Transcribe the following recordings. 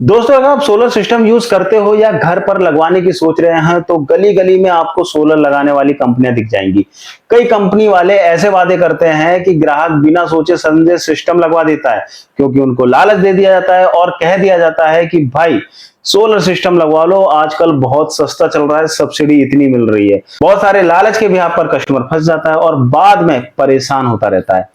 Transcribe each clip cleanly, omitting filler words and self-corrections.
दोस्तों, अगर आप सोलर सिस्टम यूज करते हो या घर पर लगवाने की सोच रहे हैं तो गली गली में आपको सोलर लगाने वाली कंपनियां दिख जाएंगी। कई कंपनी वाले ऐसे वादे करते हैं कि ग्राहक बिना सोचे समझे सिस्टम लगवा देता है, क्योंकि उनको लालच दे दिया जाता है और कह दिया जाता है कि भाई सोलर सिस्टम लगवा लो, आजकल बहुत सस्ता चल रहा है, सब्सिडी इतनी मिल रही है। बहुत सारे लालच के बिहाफ पर कस्टमर फंस जाता है और बाद में परेशान होता रहता है।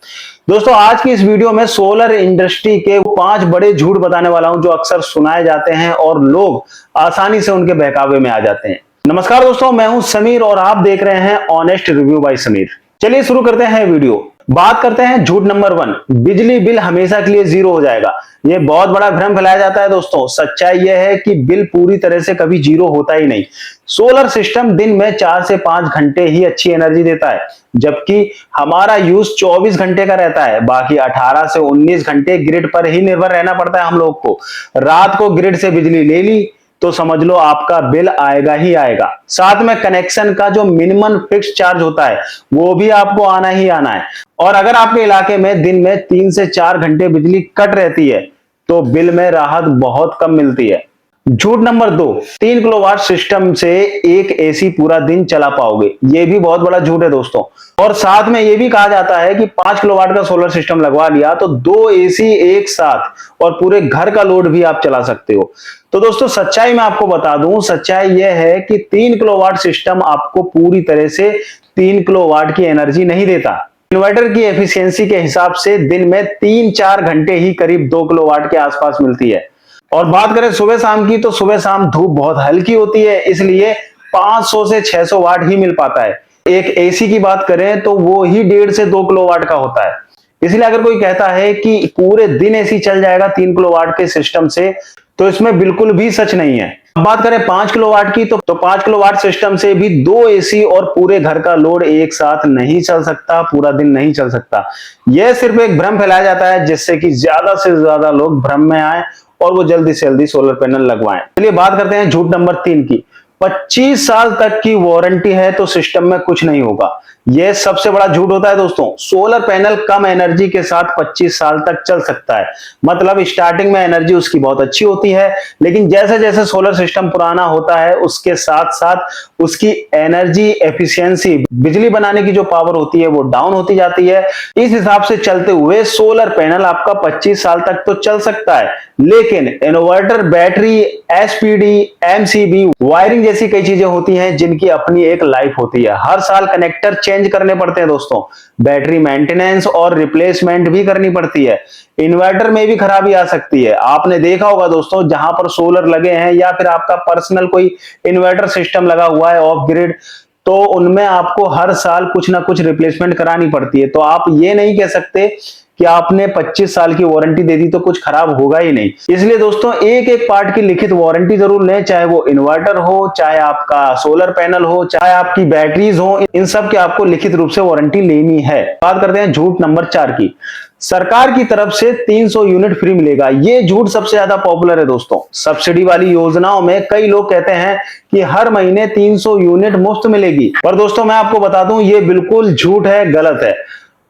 दोस्तों, आज की इस वीडियो में सोलर इंडस्ट्री के 5 बड़े झूठ बताने वाला हूं जो अक्सर सुनाए जाते हैं और लोग आसानी से उनके बहकावे में आ जाते हैं। नमस्कार दोस्तों, मैं हूं समीर और आप देख रहे हैं ऑनेस्ट रिव्यू बाय समीर। चलिए शुरू करते हैं वीडियो। बात करते हैं झूठ नंबर 1, बिजली बिल हमेशा के लिए 0 हो जाएगा। ये बहुत बड़ा भ्रम फैलाया जाता है दोस्तों। सच्चाई यह है कि बिल पूरी तरह से कभी 0 होता ही नहीं। सोलर सिस्टम दिन में 4 से 5 घंटे ही अच्छी एनर्जी देता है, जबकि हमारा यूज 24 घंटे का रहता है। बाकी 18 से 19 घंटे ग्रिड पर ही निर्भर रहना पड़ता है हम लोग को। रात को ग्रिड से बिजली ले ली तो समझ लो आपका बिल आएगा ही आएगा। साथ में कनेक्शन का जो मिनिमम फिक्स चार्ज होता है वो भी आपको आना ही आना है। और अगर आपके इलाके में दिन में 3 से 4 घंटे बिजली कट रहती है तो बिल में राहत बहुत कम मिलती है। झूठ नंबर 2, 3 किलोवाट सिस्टम से एक एसी पूरा दिन चला पाओगे। ये भी बहुत बड़ा झूठ है दोस्तों। और साथ में ये भी कहा जाता है कि 5 किलोवाट का सोलर सिस्टम लगवा लिया तो 2 एसी एक साथ और पूरे घर का लोड भी आप चला सकते हो। तो दोस्तों, सच्चाई मैं आपको बता दूं, सच्चाई यह है कि 3 किलोवाट सिस्टम आपको पूरी तरह से 3 किलोवाट की एनर्जी नहीं देता। इन्वर्टर की एफिशिएंसी के हिसाब से दिन में 3-4 घंटे ही करीब 2 किलोवाट के आसपास मिलती है। और बात करें सुबह शाम की, तो सुबह शाम धूप बहुत हल्की होती है, इसलिए 500 से 600 वाट ही मिल पाता है। एक एसी की बात करें तो वो ही 1.5 से 2 किलोवाट का होता है। इसलिए अगर कोई कहता है कि पूरे दिन एसी चल जाएगा 3 किलोवाट के सिस्टम से, तो इसमें बिल्कुल भी सच नहीं है। अब बात करें 5 किलोवाट की, तो 5 किलोवाट सिस्टम से भी 2 एसी और पूरे घर का लोड एक साथ नहीं चल सकता, पूरा दिन नहीं चल सकता। यह सिर्फ एक भ्रम फैलाया जाता है जिससे कि ज्यादा से ज्यादा लोग भ्रम में आए और वो जल्दी से जल्दी सोलर पैनल लगवाएं। चलिए बात करते हैं झूठ नंबर 3 की। 25 साल तक की वारंटी है तो सिस्टम में कुछ नहीं होगा। यह सबसे बड़ा झूठ होता है दोस्तों। सोलर पैनल कम एनर्जी के साथ 25 साल तक चल सकता है। मतलब स्टार्टिंग में एनर्जी उसकी बहुत अच्छी होती है, लेकिन जैसे जैसे सोलर सिस्टम पुराना होता है उसके साथ साथ उसकी एनर्जी एफिशिएंसी, बिजली बनाने की जो पावर होती है वो डाउन होती जाती है। इस हिसाब से चलते हुए सोलर पैनल आपका 25 साल तक तो चल सकता है, लेकिन inverter, battery, SPD, MCB, wiring जैसी कई चीजें होती हैं जिनकी अपनी एक लाइफ होती है। हर साल कनेक्टर चेंज करने पड़ते हैं दोस्तों। बैटरी मेंटेनेंस और रिप्लेसमेंट भी करनी पड़ती है। इन्वर्टर में भी खराबी आ सकती है। आपने देखा होगा दोस्तों, जहां पर सोलर लगे हैं या फिर आपका पर्सनल कोई इन्वर्टर सिस्टम लगा हुआ है ऑफ ग्रिड, तो उनमें आपको हर साल कुछ ना कुछ रिप्लेसमेंट करानी पड़ती है। तो आप ये नहीं कह सकते कि आपने 25 साल की वारंटी दे दी तो कुछ खराब होगा ही नहीं। इसलिए दोस्तों, एक एक पार्ट की लिखित वारंटी जरूर लें, चाहे वो इन्वर्टर हो, चाहे आपका सोलर पैनल हो, चाहे आपकी बैटरीज हो, इन सब की आपको लिखित रूप से वारंटी लेनी है। बात करते हैं झूठ नंबर 4 की। सरकार की तरफ से 300 यूनिट फ्री मिलेगा। ये झूठ सबसे ज्यादा पॉपुलर है दोस्तों। सब्सिडी वाली योजनाओं में कई लोग कहते हैं कि हर महीने 300 यूनिट मुफ्त मिलेगी, पर दोस्तों मैं आपको बता दूं ये बिल्कुल झूठ है, गलत है।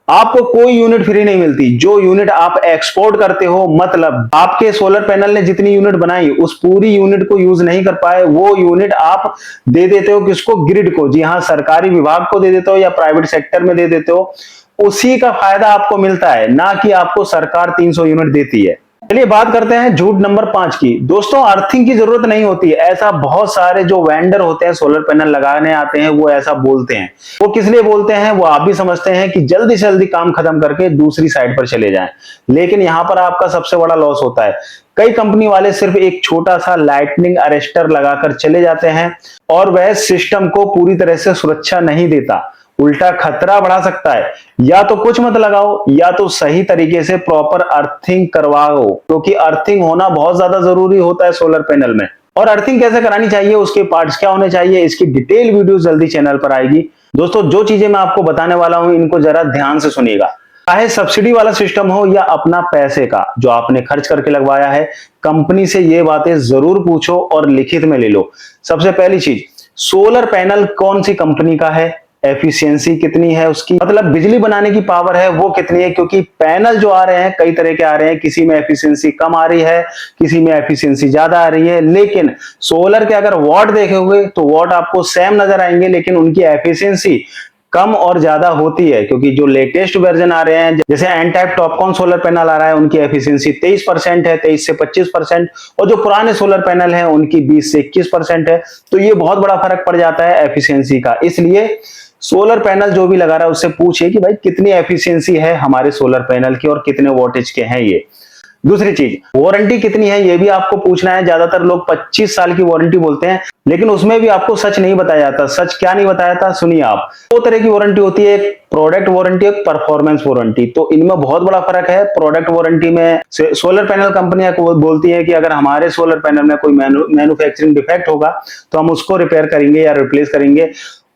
आपको कोई यूनिट फ्री नहीं मिलती। जो यूनिट आप एक्सपोर्ट करते हो, मतलब आपके सोलर पैनल ने जितनी यूनिट बनाई उस पूरी यूनिट को यूज नहीं कर पाए, वो यूनिट आप दे देते हो किसको? ग्रिड को। जी हाँ, सरकारी विभाग को दे देते हो या प्राइवेट सेक्टर में दे देते हो। उसी का फायदा आपको मिलता है, ना कि आपको सरकार 300 यूनिट देती है। चलिए बात करते हैं झूठ नंबर 5 की। दोस्तों, अर्थिंग की जरूरत नहीं होती है। ऐसा बहुत सारे जो वेंडर होते हैं, सोलर पैनल लगाने आते हैं, वो ऐसा बोलते हैं। वो किस लिए बोलते हैं वो आप भी समझते हैं कि जल्दी से जल्दी काम खत्म करके दूसरी साइड पर चले जाएं। लेकिन यहां पर आपका सबसे बड़ा लॉस होता है। कई कंपनी वाले सिर्फ एक छोटा सा लाइटनिंग अरेस्टर लगाकर चले जाते हैं और वह सिस्टम को पूरी तरह से सुरक्षा नहीं देता, उल्टा खतरा बढ़ा सकता है। या तो कुछ मत लगाओ या तो सही तरीके से प्रॉपर अर्थिंग करवाओ, क्योंकि अर्थिंग होना बहुत ज्यादा जरूरी होता है सोलर पैनल में। और अर्थिंग कैसे करानी चाहिए, उसके पार्ट्स क्या होने चाहिए, इसकी डिटेल वीडियो जल्दी चैनल पर आएगी। दोस्तों, जो चीजें मैं आपको बताने वाला हूं इनको जरा ध्यान से सुनिएगा। चाहे सब्सिडी वाला सिस्टम हो या अपना पैसे का जो आपने खर्च करके लगवाया है, कंपनी से ये बातें जरूर पूछो और लिखित में ले लो। सबसे पहली चीज, सोलर पैनल कौन सी कंपनी का है, एफिशिएंसी कितनी है उसकी, मतलब बिजली बनाने की पावर है वो कितनी है, क्योंकि पैनल जो आ रहे हैं कई तरह के आ रहे हैं, किसी में एफिशिएंसी कम आ रही है, किसी में एफिशिएंसी ज्यादा आ रही है। लेकिन सोलर के अगर वॉट देखे हुए तो वॉट आपको सेम नजर आएंगे, लेकिन उनकी एफिशिएंसी कम और ज्यादा होती है, क्योंकि जो लेटेस्ट वर्जन आ रहे हैं जैसे N type TOPCon solar panel आ रहा है, उनकी एफिशिएंसी 23% है, 23 से 25%, और जो पुराने सोलर पैनल हैं उनकी 20 से 21% है। तो ये बहुत बड़ा फर्क पड़ जाता है एफिशिएंसी का। इसलिए सोलर पैनल जो भी लगा रहा है उससे पूछिए कि भाई कितनी एफिशिएंसी है हमारे सोलर पैनल की और कितने वोल्टेज के हैं ये। दूसरी चीज, वारंटी कितनी है ये भी आपको पूछना है। ज्यादातर लोग 25 साल की वारंटी बोलते हैं, लेकिन उसमें भी आपको सच नहीं बताया जाता। सच क्या नहीं बताया जाता, सुनिए आप। दो तरह की वारंटी होती है, एक प्रोडक्ट वारंटी, एक परफॉर्मेंस वारंटी। तो इनमें बहुत बड़ा फर्क है। प्रोडक्ट वारंटी में सोलर पैनल कंपनियां बोलती है कि अगर हमारे सोलर पैनल में कोई मैन्युफैक्चरिंग डिफेक्ट होगा तो हम उसको रिपेयर करेंगे या रिप्लेस करेंगे।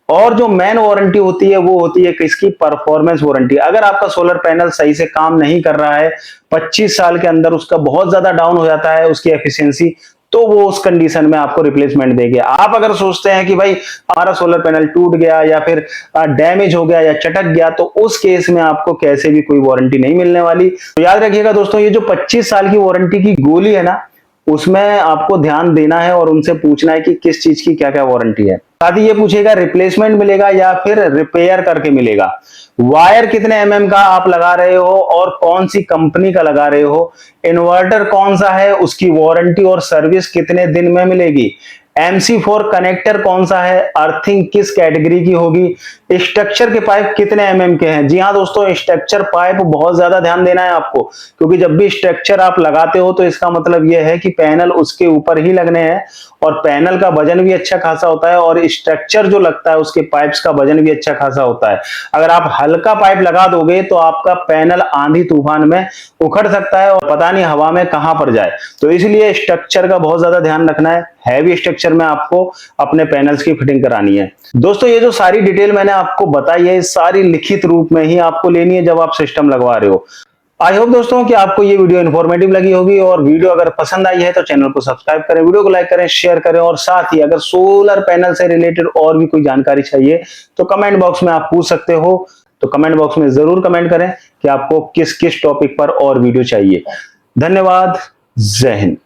और जो मेन वारंटी होती है वो होती है किसकी, परफॉर्मेंस वारंटी। अगर आपका सोलर पैनल सही से काम नहीं कर रहा है, 25 साल के अंदर उसका बहुत ज्यादा डाउन हो जाता है उसकी एफिशिएंसी, तो वो उस कंडीशन में आपको रिप्लेसमेंट देंगे। आप अगर सोचते हैं कि भाई हमारा सोलर पैनल टूट गया या फिर डैमेज हो गया या चटक गया, तो उस केस में आपको कैसे भी कोई वारंटी नहीं मिलने वाली। तो याद रखिएगा दोस्तों, ये जो 25 साल की वारंटी की गोली है ना, उसमें आपको ध्यान देना है और उनसे पूछना है कि किस चीज की क्या क्या वारंटी है। साथ ही ये पूछेगा रिप्लेसमेंट मिलेगा या फिर रिपेयर करके मिलेगा, वायर कितने एमएम का आप लगा रहे हो और कौन सी कंपनी का लगा रहे हो, इन्वर्टर कौन सा है, उसकी वारंटी और सर्विस कितने दिन में मिलेगी, MC4 कनेक्टर कौन सा है, अर्थिंग किस कैटेगरी की होगी, स्ट्रक्चर के पाइप कितने एमएम के हैं। जी हाँ दोस्तों, स्ट्रक्चर पाइप बहुत ज्यादा ध्यान देना है आपको, क्योंकि जब भी स्ट्रक्चर आप लगाते हो तो इसका मतलब यह है कि पैनल उसके ऊपर ही लगने हैं, और पैनल का वजन भी अच्छा खासा होता है, और स्ट्रक्चर जो लगता है उसके पाइप्स का वजन भी अच्छा खासा होता है। अगर आप हल्का पाइप लगा दोगे तो आपका पैनल आंधी तूफान में उखड़ सकता है और पता नहीं हवा में कहां पर जाए। तो इसलिए स्ट्रक्चर का बहुत ज्यादा ध्यान रखना है। हैवी स्ट्रक्चर में आपको अपने पैनल्स की फिटिंग करानी है। दोस्तों, ये जो सारी डिटेल मैंने आपको बताई है, सारी लिखित रूप में ही आपको लेनी है जब आप सिस्टम लगवा रहे हो। आई होप दोस्तों कि आपको ये वीडियो इन्फॉर्मेटिव लगी होगी, और वीडियो अगर पसंद आई है तो चैनल को सब्सक्राइब करें, वीडियो को लाइक करें, शेयर करें, और साथ ही अगर सोलर पैनल से रिलेटेड और भी कोई जानकारी चाहिए तो कमेंट बॉक्स में आप पूछ सकते हो। तो कमेंट बॉक्स में जरूर कमेंट करें कि आपको किस किस टॉपिक पर और वीडियो चाहिए। धन्यवाद। जय हिंद।